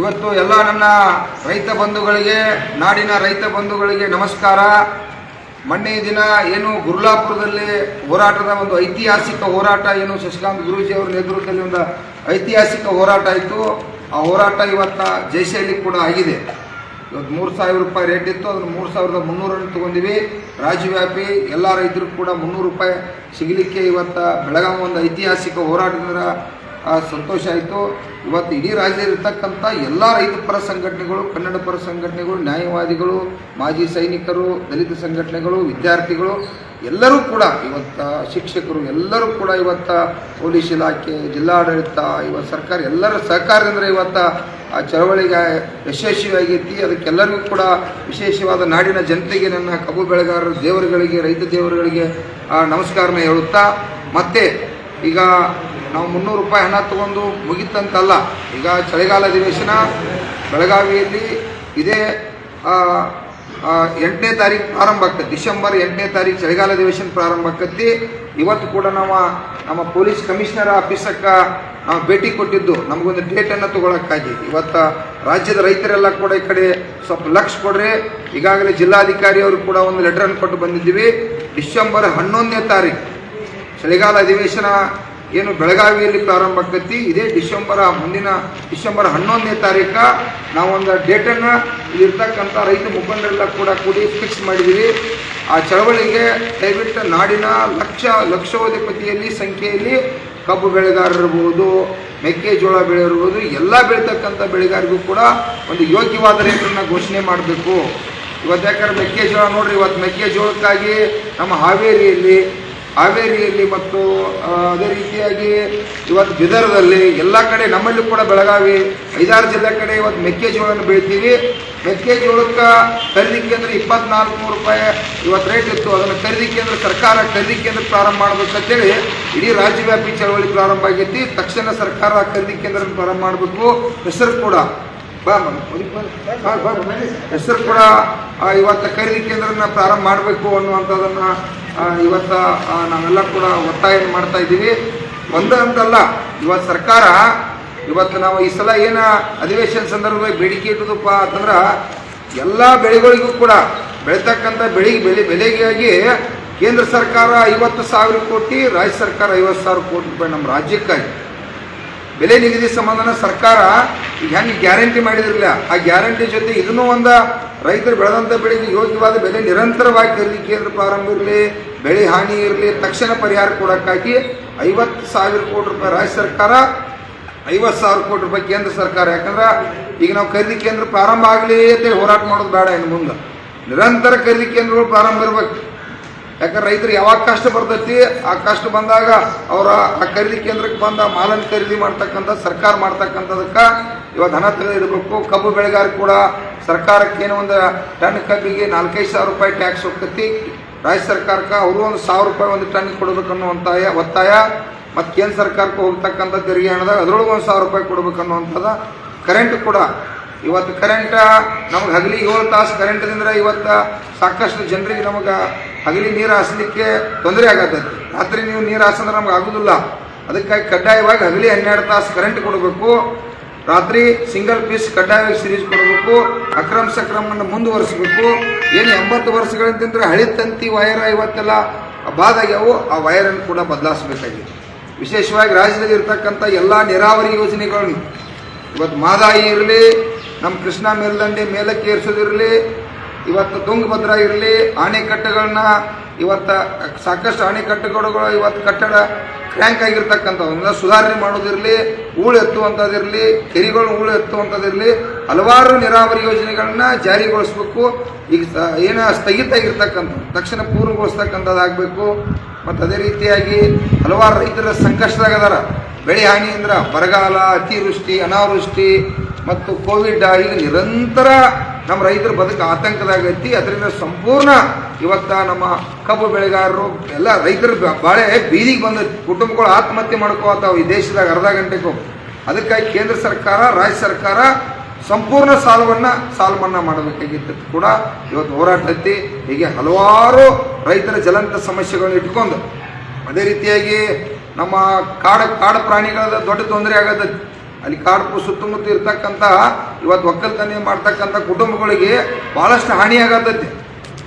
ಇವತ್ತು ಎಲ್ಲ ನನ್ನ ರೈತ ಬಂಧುಗಳಿಗೆ, ನಾಡಿನ ರೈತ ಬಂಧುಗಳಿಗೆ ನಮಸ್ಕಾರ. ಮೊನ್ನೆ ದಿನ ಏನು ಗುರ್ಲಾಪುರದಲ್ಲಿ ಹೋರಾಟದ ಒಂದು ಐತಿಹಾಸಿಕ ಹೋರಾಟ, ಏನು ಶಶಿಕಾಂತ್ ಗುರೂಜಿ ಅವರ ನೇತೃತ್ವದಲ್ಲಿ ಒಂದು ಐತಿಹಾಸಿಕ ಹೋರಾಟ ಆಯಿತು. ಆ ಹೋರಾಟ ಇವತ್ತು ಜಯಶೈಲಿ ಕೂಡ ಆಗಿದೆ. ಇವತ್ತು 3,000 ರೂಪಾಯಿ ರೇಟ್ ಇತ್ತು, ಅದನ್ನು 3,300 ತೊಗೊಂಡಿವಿ. ರಾಜ್ಯವ್ಯಾಪಿ ಎಲ್ಲ ರೈತರು ಕೂಡ 300 ರೂಪಾಯಿ ಸಿಗಲಿಕ್ಕೆ ಇವತ್ತು ಬೆಳಗಾವಿ ಒಂದು ಐತಿಹಾಸಿಕ ಹೋರಾಟದಿಂದ ಸಂತೋಷ ಆಯಿತು. ಇವತ್ತು ಇಡೀ ರಾಜ್ಯದಲ್ಲಿರ್ತಕ್ಕಂಥ ಎಲ್ಲ ರೈತ ಪರ ಸಂಘಟನೆಗಳು, ಕನ್ನಡ ಪರ ಸಂಘಟನೆಗಳು, ನ್ಯಾಯವಾದಿಗಳು, ಮಾಜಿ ಸೈನಿಕರು, ದಲಿತ ಸಂಘಟನೆಗಳು, ವಿದ್ಯಾರ್ಥಿಗಳು ಎಲ್ಲರೂ ಕೂಡ ಇವತ್ತು, ಶಿಕ್ಷಕರು ಎಲ್ಲರೂ ಕೂಡ ಇವತ್ತು, ಪೊಲೀಸ್ ಇಲಾಖೆ, ಜಿಲ್ಲಾಡಳಿತ, ಇವತ್ತು ಸರ್ಕಾರ ಎಲ್ಲರ ಸಹಕಾರದಿಂದ ಇವತ್ತು ಆ ಚಳವಳಿಗೆ ಯಶಸ್ವಿಯಾಗೈತಿ. ಅದಕ್ಕೆಲ್ಲರಿಗೂ ಕೂಡ ವಿಶೇಷವಾದ ನಾಡಿನ ಜನತೆಗೆ, ನನ್ನ ಕಬ್ಬು ಬೆಳೆಗಾರರ ದೇವರುಗಳಿಗೆ, ರೈತ ದೇವರುಗಳಿಗೆ ನಮಸ್ಕಾರನ ಹೇಳುತ್ತಾ, ಮತ್ತೆ ಈಗ ನಾವು 300 ರೂಪಾಯಿ ಹಣ ತಗೊಂಡು ಮುಗಿತಂತಲ್ಲ. ಈಗ ಚಳಿಗಾಲ ಅಧಿವೇಶನ ಬೆಳಗಾವಿಯಲ್ಲಿ ಇದೇ 8ನೇ ತಾರೀಕು ಪ್ರಾರಂಭ ಆಗ್ತದೆ. ಡಿಸೆಂಬರ್ 8ನೇ ತಾರೀಕು ಚಳಿಗಾಲ ಅಧಿವೇಶನ ಪ್ರಾರಂಭ ಆಗ್ತೈತಿ. ಇವತ್ತು ಕೂಡ ನಮ್ಮ ಪೊಲೀಸ್ ಕಮಿಷನರ್ ಆಫೀಸಕ್ಕೆ ನಾವು ಭೇಟಿ ಕೊಟ್ಟಿದ್ದು, ನಮಗೊಂದು ಡೇಟನ್ನು ತೊಗೊಳಕ್ಕಾಗಿ. ಇವತ್ತು ರಾಜ್ಯದ ರೈತರೆಲ್ಲ ಕೂಡ ಈ ಕಡೆ ಸ್ವಲ್ಪ ಲಕ್ಷ ಕೊಡ್ರಿ. ಈಗಾಗಲೇ ಜಿಲ್ಲಾಧಿಕಾರಿ ಅವರು ಕೂಡ ಒಂದು ಲೆಟರನ್ನು ಕೊಟ್ಟು ಬಂದಿದ್ದೀವಿ. ಡಿಸೆಂಬರ್ 11ನೇ ತಾರೀಕು ಚಳಿಗಾಲ ಅಧಿವೇಶನ ಏನು ಬೆಳಗಾವಿಯಲ್ಲಿ ಪ್ರಾರಂಭ ಆಗ್ತೈತಿ. ಇದೇ ಮುಂದಿನ ಡಿಸೆಂಬರ್ 11ನೇ ತಾರೀಕು ನಾವೊಂದು ಡೇಟನ್ನು ಇಲ್ಲಿರ್ತಕ್ಕಂಥ ರೈತ ಮುಖಂಡರೆಲ್ಲ ಕೂಡ ಕೂಡಿ ಫಿಕ್ಸ್ ಮಾಡಿದ್ದೀವಿ. ಆ ಚಳವಳಿಗೆ ದಯವಿಟ್ಟು ನಾಡಿನ ಲಕ್ಷಾಧಿಪತಿಯಲ್ಲಿ ಸಂಖ್ಯೆಯಲ್ಲಿ ಕಬ್ಬು ಬೆಳೆಗಾರರಿರ್ಬೋದು, ಮೆಕ್ಕೆಜೋಳ ಬೆಳೆಯಿರ್ಬೋದು, ಎಲ್ಲ ಬೆಳೀತಕ್ಕಂಥ ಬೆಳೆಗಾರರಿಗೂ ಕೂಡ ಒಂದು ಯೋಗ್ಯವಾದ ರೇಟನ್ನು ಘೋಷಣೆ ಮಾಡಬೇಕು. ಇವತ್ತು ಯಾಕಂದ್ರೆ ಮೆಕ್ಕೆಜೋಳ ನೋಡ್ರಿ, ಇವತ್ತು ಮೆಕ್ಕೆಜೋಳಕ್ಕಾಗಿ ನಮ್ಮ ಹಾವೇರಿಯಲ್ಲಿ ಮತ್ತು ಅದೇ ರೀತಿಯಾಗಿ ಇವತ್ತು ಬಿದರದಲ್ಲಿ ಎಲ್ಲ ಕಡೆ, ನಮ್ಮಲ್ಲಿ ಕೂಡ ಬೆಳಗಾವಿ 5-6 ಜಿಲ್ಲೆ ಕಡೆ ಇವತ್ತು ಮೆಕ್ಕೆಜೋಳನ ಬೆಳಿತೀವಿ. ಮೆಕ್ಕೆಜೋಳಕ್ಕೆ ಖರೀದಿ ಕೇಂದ್ರ 24,000 ರೂಪಾಯಿ ಇವತ್ತು ರೇಟ್ ಇತ್ತು. ಅದನ್ನು ಖರೀದಿ ಕೇಂದ್ರ, ಸರ್ಕಾರ ಖರೀದಿ ಕೇಂದ್ರ ಪ್ರಾರಂಭ ಮಾಡಬೇಕಂತೇಳಿ ಇಡೀ ರಾಜ್ಯವ್ಯಾಪಿ ಚಳವಳಿ ಪ್ರಾರಂಭ ಆಗೈತಿ. ತಕ್ಷಣ ಸರ್ಕಾರ ಖರೀದಿ ಕೇಂದ್ರ ಪ್ರಾರಂಭ ಮಾಡಬೇಕು. ಹೆಸರು ಕೂಡ ಇವತ್ತು ಖರೀದಿ ಕೇಂದ್ರನ ಪ್ರಾರಂಭ ಮಾಡಬೇಕು ಅನ್ನುವಂಥದ್ದನ್ನು ಇವತ್ತು ನಾವೆಲ್ಲ ಕೂಡ ಒತ್ತಾಯ ಮಾಡ್ತಾ ಇದ್ದೀವಿ. ಅಂತಲ್ಲ, ಇವತ್ತು ಸರ್ಕಾರ ಇವತ್ತು ನಾವು ಈ ಸಲ ಏನು ಅಧಿವೇಶನ ಸಂದರ್ಭದಲ್ಲಿ ಬೇಡಿಕೆ ಇಟ್ಟದಪ್ಪ ಅಂತಂದ್ರೆ, ಎಲ್ಲ ಬೆಳೆಗಳಿಗೂ ಕೂಡ ಬೆಳೀತಕ್ಕಂಥ ಬೆಲೆಗಾಗಿ ಕೇಂದ್ರ ಸರ್ಕಾರ 50,000 ಕೋಟಿ, ರಾಜ್ಯ ಸರ್ಕಾರ 50,000 ಕೋಟಿ ರೂಪಾಯಿ ನಮ್ಮ ರಾಜ್ಯಕ್ಕಾಗಿ ಬೆಲೆ ನಿಗದಿ ಸಂಬಂಧನ ಸರ್ಕಾರ ಈಗ ಹೆಂಗೆ ಗ್ಯಾರಂಟಿ ಮಾಡಿದ್ರಲ್ಲ, ಆ ಗ್ಯಾರಂಟಿ ಜೊತೆ ಇದನ್ನೂ ಒಂದು ರೈತರು ಬೆಳೆದಂಥ ಬೆಳೆಗೆ ಯೋಗ್ಯವಾದ ಬೆಲೆ ನಿರಂತರವಾಗಿ ಖರೀದಿ ಕೇಂದ್ರ ಪ್ರಾರಂಭ ಇರಲಿ, ಬೆಳೆ ಹಾನಿ ಇರಲಿ, ತಕ್ಷಣ ಪರಿಹಾರ ಕೊಡೋಕ್ಕಾಗಿ 50,000 ಕೋಟಿ ರೂಪಾಯಿ ರಾಜ್ಯ ಸರ್ಕಾರ, 50,000 ಕೋಟಿ ರೂಪಾಯಿ ಕೇಂದ್ರ ಸರ್ಕಾರ. ಯಾಕಂದ್ರೆ ಈಗ ನಾವು ಖರೀದಿ ಕೇಂದ್ರ ಪ್ರಾರಂಭ ಆಗಲಿ ಅಂತೇಳಿ ಹೋರಾಟ ಮಾಡೋದು ಬೇಡ. ಇನ್ನು ಮುಂದೆ ನಿರಂತರ ಖರೀದಿ ಕೇಂದ್ರಗಳು ಪ್ರಾರಂಭ ಇರಬೇಕು. ಯಾಕಂದ್ರೆ ರೈತರು ಯಾವಾಗ ಕಷ್ಟ ಬರ್ತೈತಿ, ಆ ಕಷ್ಟ ಬಂದಾಗ ಅವರ ಆ ಖರೀದಿ ಕೇಂದ್ರಕ್ಕೆ ಬಂದ ಮಾಲನ್ನು ಖರೀದಿ ಮಾಡ್ತಕ್ಕಂಥ ಸರ್ಕಾರ ಮಾಡ್ತಕ್ಕಂಥದಕ್ಕೆ ಇವತ್ತು ಹಣ ತೆಗೆದಿಡಬೇಕು. ಕಬ್ಬು ಬೆಳೆಗಾರ ಕೂಡ ಸರ್ಕಾರಕ್ಕೆ ಏನೋ ಒಂದು ಟನ್ ಕಬ್ಬಿಗೆ 4-5 ರೂಪಾಯಿ ಟ್ಯಾಕ್ಸ್ ಹೋಗ್ತೈತಿ. ರಾಜ್ಯ ಸರ್ಕಾರಕ್ಕೆ ಅವರು ಒಂದು 1,000 ರೂಪಾಯಿ ಒಂದು ಟನ್ ಕೊಡಬೇಕನ್ನುವಂಥ ಒತ್ತಾಯ. ಮತ್ತು ಕೇಂದ್ರ ಸರ್ಕಾರಕ್ಕೆ ಹೋಗ್ತಕ್ಕಂಥ ತೆರಿಗೆ ಹಣದಾಗ ಅದರೊಳಗೆ 1,000 ರೂಪಾಯಿ ಕೊಡಬೇಕನ್ನುವಂಥದ್ದು. ಕರೆಂಟ್ ಕೂಡ ಇವತ್ತು ಕರೆಂಟ್ ನಮಗೆ ಹಗಲಿ 7 ತಾಸು ಕರೆಂಟ್ದಿಂದ ಇವತ್ತು ಸಾಕಷ್ಟು ಜನರಿಗೆ ನಮಗೆ ಹಗಲಿ ನೀರು ಹಾಸಲಿಕ್ಕೆ ತೊಂದರೆ ಆಗತ್ತೈತಿ. ರಾತ್ರಿ ನೀವು ನೀರು ಹಾಸಂದ್ರೆ ನಮ್ಗೆ ಆಗೋದಿಲ್ಲ. ಅದಕ್ಕಾಗಿ ಕಡ್ಡಾಯವಾಗಿ ಹಗಲಿ 12 ತಾಸು ಕರೆಂಟ್ ಕೊಡಬೇಕು. ರಾತ್ರಿ ಸಿಂಗಲ್ ಪೀಸ್ ಕಡ್ಡಾಯವಾಗಿ ಸಿರೀಸ್ ಕೊಡಬೇಕು. ಅಕ್ರಮ ಸಕ್ರಮವನ್ನು ಮುಂದುವರಿಸಬೇಕು. ಏನು 80 ವರ್ಷಗಳಿಂದ ಹಳಿ ತಂತಿ ವೈರ್ ಇವತ್ತೆಲ್ಲ ಬಾದಾಗ್ಯಾವು, ಆ ವೈರನ್ನು ಕೂಡ ಬದಲಾಯಿಸಬೇಕಾಗಿದೆ. ವಿಶೇಷವಾಗಿ ರಾಜ್ಯದಲ್ಲಿ ಇರ್ತಕ್ಕಂಥ ಎಲ್ಲ ನೀರಾವರಿ ಯೋಜನೆಗಳನ್ನು ಇವತ್ತು ಮಾದಾಯಿ ಇರಲಿ, ನಮ್ಮ ಕೃಷ್ಣಾ ಮೇಲ್ದಂಡೆ ಮೇಲಕ್ಕೆ ಏರಿಸೋದಿರಲಿ, ಇವತ್ತು ತುಂಗಭದ್ರಾ ಇರಲಿ, ಅಣೆಕಟ್ಟುಗಳನ್ನ ಇವತ್ತು ಸಾಕಷ್ಟು ಅಣೆಕಟ್ಟುಗಳು ಇವತ್ತು ಕಟ್ಟಡ ಕ್ರ್ಯಾಂಕ್ ಆಗಿರ್ತಕ್ಕಂಥವನ್ನ ಸುಧಾರಣೆ ಮಾಡೋದಿರಲಿ, ಹೂಳು ಎತ್ತುವಂಥದ್ದಿರಲಿ, ಕೆರೆಗಳು ಹೂಳು ಎತ್ತುವಂಥದ್ದಿರಲಿ, ಹಲವಾರು ನೀರಾವರಿ ಯೋಜನೆಗಳನ್ನ ಜಾರಿಗೊಳಿಸ್ಬೇಕು. ಈಗ ಏನು ಸ್ಥಗಿತ ಆಗಿರ್ತಕ್ಕಂಥ ತಕ್ಷಣ ಪೂರ್ಣಗೊಳಿಸ್ತಕ್ಕಂಥದ್ದಾಗಬೇಕು. ಮತ್ತು ಅದೇ ರೀತಿಯಾಗಿ ಹಲವಾರು ರೈತರ ಸಂಕಷ್ಟದಾಗದಾರ. ಬೆಳೆ ಹಾನಿ ಅಂದ್ರೆ ಬರಗಾಲ, ಅತಿವೃಷ್ಟಿ, ಅನಾವೃಷ್ಟಿ ಮತ್ತು ಕೋವಿಡ್, ಈಗ ನಿರಂತರ ನಮ್ಮ ರೈತರ ಬದುಕು ಆತಂಕದಾಗೈತಿ. ಅದರಿಂದ ಸಂಪೂರ್ಣ ಇವತ್ತು ನಮ್ಮ ಕಬ್ಬು ಬೆಳೆಗಾರರು ಎಲ್ಲ ರೈತರು ಬಾಳೆ ಬೀದಿಗೆ ಬಂದೈತಿ. ಕುಟುಂಬಗಳು ಆತ್ಮಹತ್ಯೆ ಮಾಡ್ಕೋತಾವೆ ಈ ದೇಶದಾಗ ಅರ್ಧ ಗಂಟೆಗೂ. ಅದಕ್ಕಾಗಿ ಕೇಂದ್ರ ಸರ್ಕಾರ, ರಾಜ್ಯ ಸರ್ಕಾರ ಸಂಪೂರ್ಣ ಸಾಲ ಮನ್ನಾ ಮಾಡಬೇಕಾಗಿತ್ತು ಕೂಡ ಇವತ್ತು ಹೋರಾಟ ಐತಿ. ಹೀಗೆ ಹಲವಾರು ರೈತರ ಜ್ವಲಂತ ಸಮಸ್ಯೆಗಳನ್ನ ಇಟ್ಕೊಂಡು, ಅದೇ ರೀತಿಯಾಗಿ ನಮ್ಮ ಕಾಡು ಪ್ರಾಣಿಗಳ ದೊಡ್ಡ ತೊಂದರೆ ಆಗತೈತಿ. ಅಲ್ಲಿ ಕಾಡ್ಪು ಸುತ್ತಮುತ್ತ ಇರ್ತಕ್ಕಂಥ ಇವತ್ತು ಒಕ್ಕಲ್ತನ ಮಾಡ್ತಕ್ಕಂಥ ಕುಟುಂಬಗಳಿಗೆ ಭಾಳಷ್ಟು ಹಾನಿಯಾಗತ್ತೈತಿ.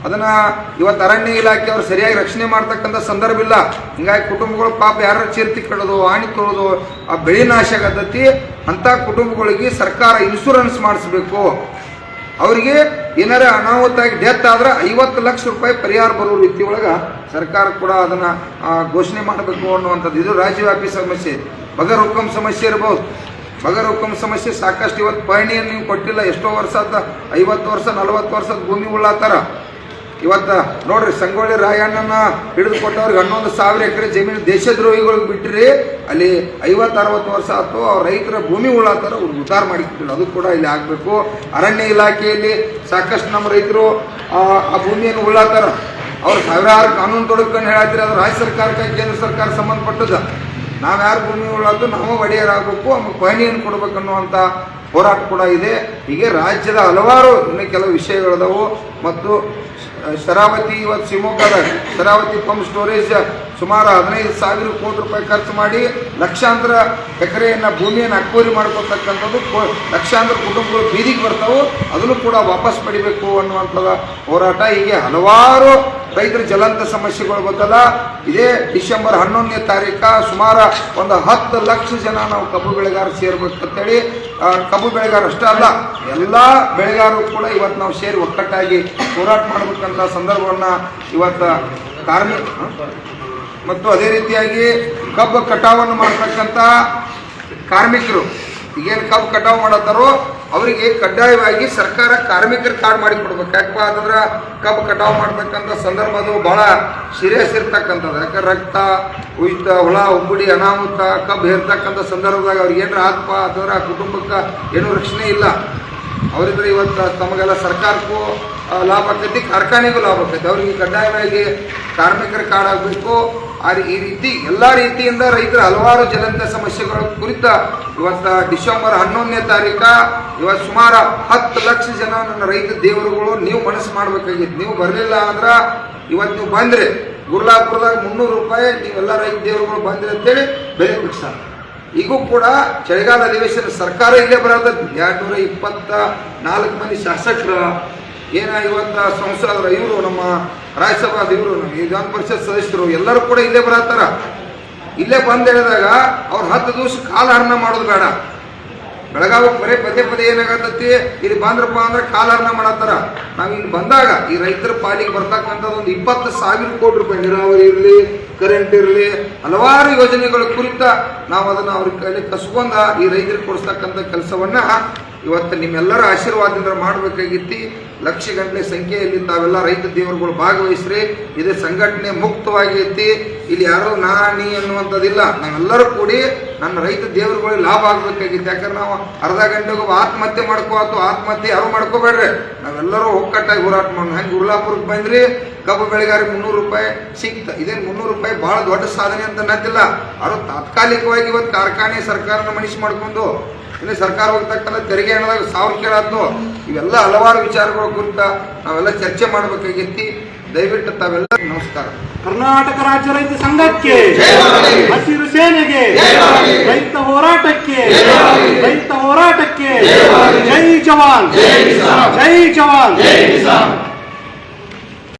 ಅದನ್ನು ಇವತ್ತು ಅರಣ್ಯ ಇಲಾಖೆಯವರು ಸರಿಯಾಗಿ ರಕ್ಷಣೆ ಮಾಡ್ತಕ್ಕಂಥ ಸಂದರ್ಭ ಇಲ್ಲ. ಹಿಂಗಾಗಿ ಕುಟುಂಬಗಳು ಪಾಪ ಯಾರು ಚೀರ್ತಿ ಕಡೋದು, ಹಾನಿ ತೊಳೋದು, ಆ ಬೆಳೆ ನಾಶ ಆಗತೈತಿ. ಅಂಥ ಕುಟುಂಬಗಳಿಗೆ ಸರ್ಕಾರ ಇನ್ಶೂರೆನ್ಸ್ ಮಾಡಿಸ್ಬೇಕು. ಅವರಿಗೆ ಏನಾರ ಅನಾಹುತಾಗಿ ಡೆತ್ ಆದ್ರೆ 50 ಲಕ್ಷ ರೂಪಾಯಿ ಪರಿಹಾರ ಬರೋ ರೀತಿ ಒಳಗೆ ಸರ್ಕಾರ ಕೂಡ ಅದನ್ನು ಘೋಷಣೆ ಮಾಡಬೇಕು ಅನ್ನುವಂಥದ್ದು. ಇದು ರಾಜ್ಯವ್ಯಾಪಿ ಸಮಸ್ಯೆ. ಬಗರ್ ಹುಕುಂ ಸಮಸ್ಯೆ ಇರ್ಬೋದು. ಬಗರ್ ಹುಕುಂ ಸಮಸ್ಯೆ ಸಾಕಷ್ಟು. ಇವತ್ತು ಪಹಣಿಯನ್ನು ನೀವು ಕೊಟ್ಟಿಲ್ಲ, ಎಷ್ಟೋ ವರ್ಷ ಆತ 50 ವರ್ಷ 40 ವರ್ಷದ ಭೂಮಿ ಉಳ್ಳಾತಾರ. ಇವತ್ತು ನೋಡ್ರಿ, ಸಂಗೊಳ್ಳಿ ರಾಯಣ್ಣನ ಹಿಡಿದು ಕೊಟ್ಟವ್ರಿಗೆ 11,000 ಎಕರೆ ಜಮೀನು ದೇಶದ್ರೋಹಿಗಳಿಗೆ ಬಿಟ್ಟಿರಿ. ಅಲ್ಲಿ 50-60 ವರ್ಷ ಆಯ್ತು. ಅವ್ರ ರೈತರ ಭೂಮಿ ಉಳ್ಳಾತಾರ, ಅವ್ರಿಗೆ ಉದ್ಧಾರ ಮಾಡಿಕೊಟ್ಟಿಲ್ಲ. ಅದು ಕೂಡ ಇಲ್ಲಿ ಆಗಬೇಕು. ಅರಣ್ಯ ಇಲಾಖೆಯಲ್ಲಿ ಸಾಕಷ್ಟು ನಮ್ಮ ರೈತರು ಆ ಭೂಮಿಯನ್ನು ಉಳ್ಳಾತಾರ. ಅವ್ರು ಸಾವಿರಾರು ಕಾನೂನು ತೊಡಕೊಂಡು ಹೇಳತ್ತೀರಿ. ಅದು ರಾಜ್ಯ ಸರ್ಕಾರಕ್ಕೆ ಕೇಂದ್ರ ಸರ್ಕಾರ ಸಂಬಂಧಪಟ್ಟದ. ನಾವು ಯಾರು ಭೂಮಿ ಉಳ್ಳಾತು ನಾವು ಒಡೆಯರಾಗಬೇಕು, ಆಮೇಲೆ ಪಹಣಿಯನ್ನು ಕೊಡಬೇಕನ್ನುವಂಥ ಹೋರಾಟ ಕೂಡ ಇದೆ. ಹೀಗೆ ರಾಜ್ಯದ ಹಲವಾರು ಇನ್ನೂ ಕೆಲವು ವಿಷಯಗಳದವು. ಮತ್ತು ಶರಾವತಿ, ಇವತ್ತು ಶಿವಮೊಗ್ಗದಾಗ ಶರಾವತಿ ಪಂಪ್ ಸ್ಟೋರೇಜ್ ಸುಮಾರು 15,000 ಕೋಟಿ ರೂಪಾಯಿ ಖರ್ಚು ಮಾಡಿ ಲಕ್ಷಾಂತರ ಎಕರೆಯನ್ನು ಭೂಮಿಯನ್ನು ಅಕ್ವರಿ ಮಾಡ್ಕೊತಕ್ಕಂಥದ್ದು. ಲಕ್ಷಾಂತರ ಕುಟುಂಬಗಳು ಬೀದಿಗೆ ಬರ್ತಾವೆ. ಅದನ್ನು ಕೂಡ ವಾಪಸ್ ಪಡಿಬೇಕು ಅನ್ನುವಂಥದ್ದು ಹೋರಾಟ. ಹೀಗೆ ಹಲವಾರು ರೈತರ ಜ್ವಲಂತ ಸಮಸ್ಯೆಗಳು ಗೊತ್ತಲ್ಲ. ಇದೇ ಡಿಸೆಂಬರ್ 11ನೇ ತಾರೀಕು ಸುಮಾರು ಒಂದು 10 ಲಕ್ಷ ಜನ ನಾವು ಕಬ್ಬು ಬೆಳೆಗಾರ ಸೇರ್ಬೇಕಂತೇಳಿ, ಕಬ್ಬು ಬೆಳೆಗಾರ ಅಷ್ಟೇ ಅಲ್ಲ, ಎಲ್ಲ ಬೆಳೆಗಾರರು ಕೂಡ ಇವತ್ತು ನಾವು ಸೇರಿ ಒಕ್ಕಟ್ಟಾಗಿ ಹೋರಾಟ ಮಾಡಬೇಕಂತ ಸಂದರ್ಭವನ್ನು ಇವತ್ತು ಮತ್ತು ಅದೇ ರೀತಿಯಾಗಿ ಕಬ್ಬು ಕಟಾವನ್ನು ಮಾಡ್ತಕ್ಕಂಥ ಕಾರ್ಮಿಕರು ಈಗೇನು ಕಬ್ಬು ಕಟಾವು ಮಾಡತ್ತಾರೋ ಅವರಿಗೆ ಕಡ್ಡಾಯವಾಗಿ ಸರ್ಕಾರ ಕಾರ್ಮಿಕರ ಕಾರ್ಡ್ ಮಾಡಿ ಕೊಡ್ಬೇಕು. ಯಾಕಪ್ಪ ಅಂತಂದ್ರೆ ಕಬ್ಬು ಕಟಾವು ಮಾಡ್ತಕ್ಕಂಥ ಸಂದರ್ಭ ಅದು ಭಾಳ ಸೀರಿಯಸ್ ಇರ್ತಕ್ಕಂಥದ್ದು. ಯಾಕಂದ್ರೆ ರಕ್ತ, ಉಯಿತ, ಹುಳ, ಉಂಬುಡಿ, ಅನಾಹುತ, ಕಬ್ಬು ಹೇರ್ತಕ್ಕಂಥ ಸಂದರ್ಭದಾಗ ಅವ್ರಿಗೆ ಏನಾರ ಆತ್ಮ ಅಂತಂದ್ರೆ ಆ ಕುಟುಂಬಕ್ಕೆ ಏನೂ ರಕ್ಷಣೆ ಇಲ್ಲ. ಅವರಿದ್ರೆ ಇವತ್ತು ತಮಗೆಲ್ಲ ಸರ್ಕಾರಕ್ಕೂ ಲಾಭ ಆಕೈತಿ, ಕಾರ್ಖಾನೆಗೂ ಲಾಭ ಆಕೈತಿ. ಅವ್ರಿಗೆ ಕಡ್ಡಾಯವಾಗಿ ಕಾರ್ಮಿಕರ ಕಾರ್ಡ್ ಆಗಬೇಕು. ಈ ರೀತಿ ಎಲ್ಲ ರೀತಿಯಿಂದ ರೈತರ ಹಲವಾರು ಜ್ವಲಂತ ಸಮಸ್ಯೆಗಳ ಕುರಿತ ಇವತ್ತು ಡಿಸೆಂಬರ್ 11ನೇ ತಾರೀಕು ಇವತ್ತು ಸುಮಾರು 10 ಲಕ್ಷ ಜನ ನನ್ನ ರೈತ ದೇವರುಗಳು ನೀವು ಮನಸ್ಸು ಮಾಡಬೇಕಾಗಿತ್ತು. ನೀವು ಬರಲಿಲ್ಲ ಅಂದ್ರೆ ಇವತ್ತು ನೀವು ಬಂದರೆ ಗುರ್ಲಾಪುರದಾಗ 300 ರೂಪಾಯಿ ನೀವೆಲ್ಲ ರೈತ ದೇವರುಗಳು ಬಂದ್ರಿ ಅಂತೇಳಿ ಬೆಲೆ ಫಿಕ್ಸ್. ಈಗೂ ಕೂಡ ಚಳಿಗಾಲ ಅಧಿವೇಶನ ಸರ್ಕಾರ ಇಲ್ಲೇ ಬರೋದ 224 ಮಂದಿ ಶಾಸಕರು ಇವತ್ತು ಸಂಸದರು, ಇವರು ನಮ್ಮ ರಾಜ್ಯಸಭಾದ ಇವರು ವಿಧಾನ ಪರಿಷತ್ ಸದಸ್ಯರು ಎಲ್ಲರೂ ಕೂಡ ಇಲ್ಲೇ ಬರತ್ತಾರ. ಇಲ್ಲೇ ಬಂದು ಹೇಳಿದಾಗ ಅವ್ರು 10 ದಿವಸ ಕಾಲಹರಣ ಮಾಡೋದು ಬೇಡ. ಬೆಳಗಾವಿಗೆ ಬರೀ ಪದೇ ಏನಾಗತ್ತತಿ, ಇಲ್ಲಿ ಬಂದ್ರಪ್ಪ ಅಂದ್ರೆ ಕಾಲಹರಣ ಮಾಡತ್ತಾರ. ನಾವು ಇಲ್ಲಿ ಬಂದಾಗ ಈ ರೈತರ ಪಾಲಿಗೆ ಬರ್ತಕ್ಕಂಥದ್ದು ಒಂದು 20,000 ಕೋಟಿ ರೂಪಾಯಿ ನೀರಾವರಿ ಇರಲಿ, ಕರೆಂಟ್ ಇರಲಿ, ಹಲವಾರು ಯೋಜನೆಗಳ ಕುರಿತ ನಾವು ಅದನ್ನು ಅವ್ರ ಕೈಲಿ ಕಸ್ಕೊಂಡ ಈ ರೈತರಿಗೆ ಕೊಡಿಸ್ತಕ್ಕಂಥ ಕೆಲಸವನ್ನ ಇವತ್ತು ನಿಮ್ಮೆಲ್ಲರ ಆಶೀರ್ವಾದದಿಂದ ಮಾಡಬೇಕಾಗಿತ್ತು. ಲಕ್ಷಗಟ್ಟಲೆ ಸಂಖ್ಯೆಯಲ್ಲಿ ತಾವೆಲ್ಲ ರೈತ ದೇವರುಗಳು ಭಾಗವಹಿಸ್ರಿ. ಇದು ಸಂಘಟನೆ ಮುಕ್ತವಾಗಿ ಐತಿ. ಇಲ್ಲಿ ಯಾರೋ ನೀ ಅನ್ನುವಂಥದ್ದಿಲ್ಲ. ನಾವೆಲ್ಲರೂ ಕೂಡಿ ನನ್ನ ರೈತ ದೇವರುಗಳಿಗೆ ಲಾಭ ಆಗಬೇಕಾಗಿತ್ತು. ಯಾಕಂದ್ರೆ ನಾವು ಅರ್ಧ ಗಂಟೆಗೆ ಆತ್ಮಹತ್ಯೆ ಮಾಡ್ಕೋತು. ಆತ್ಮಹತ್ಯೆ ಯಾರು ಮಾಡ್ಕೋಬೇಡ್ರಿ. ನಾವೆಲ್ಲರೂ ಒಕ್ಕಟ್ಟಾಗಿ ಹೋರಾಟ ಮಾಡೋಣ. ಹೆಂಗೆ ಗುರ್ಲಾಪುರಕ್ಕೆ ಬಂದ್ರಿ, ಕಬ್ಬು ಬೆಳೆಗಾರಿಗೆ 300 ರೂಪಾಯಿ ಸಿಕ್ತ. ಇದೇನು 300 ರೂಪಾಯಿ ಭಾಳ ದೊಡ್ಡ ಸಾಧನೆ ಅಂತ ಅನ್ನೋದಿಲ್ಲ. ಅವರು ತಾತ್ಕಾಲಿಕವಾಗಿ ಇವತ್ತು ಕಾರ್ಖಾನೆ ಸರ್ಕಾರನ ಮನುಷ್ಯ ಮಾಡ್ಕೊಂಡು ಇನ್ನು ಸರ್ಕಾರ ಹೋಗ್ತಕ್ಕಂಥ ತೆರಿಗೆ ಹಣದಾಗ 1000 ಕೇಳಾತು. ಇವೆಲ್ಲ ಹಲವಾರು ವಿಚಾರಗಳ ಕುರಿತ ನಾವೆಲ್ಲ ಚರ್ಚೆ ಮಾಡಬೇಕಾಗಿತ್ತು. ದಯವಿಟ್ಟು ತಾವೆಲ್ಲ ನಮಸ್ಕಾರ. ಕರ್ನಾಟಕ ರಾಜ್ಯ ರೈತ ಸಂಘಕ್ಕೆ, ಹಸಿರು ಸೇನೆಗೆ, ರೈತ ಹೋರಾಟಕ್ಕೆ, ಜೈ ಜವಾನ್, ಜೈ ಜವಾನ್.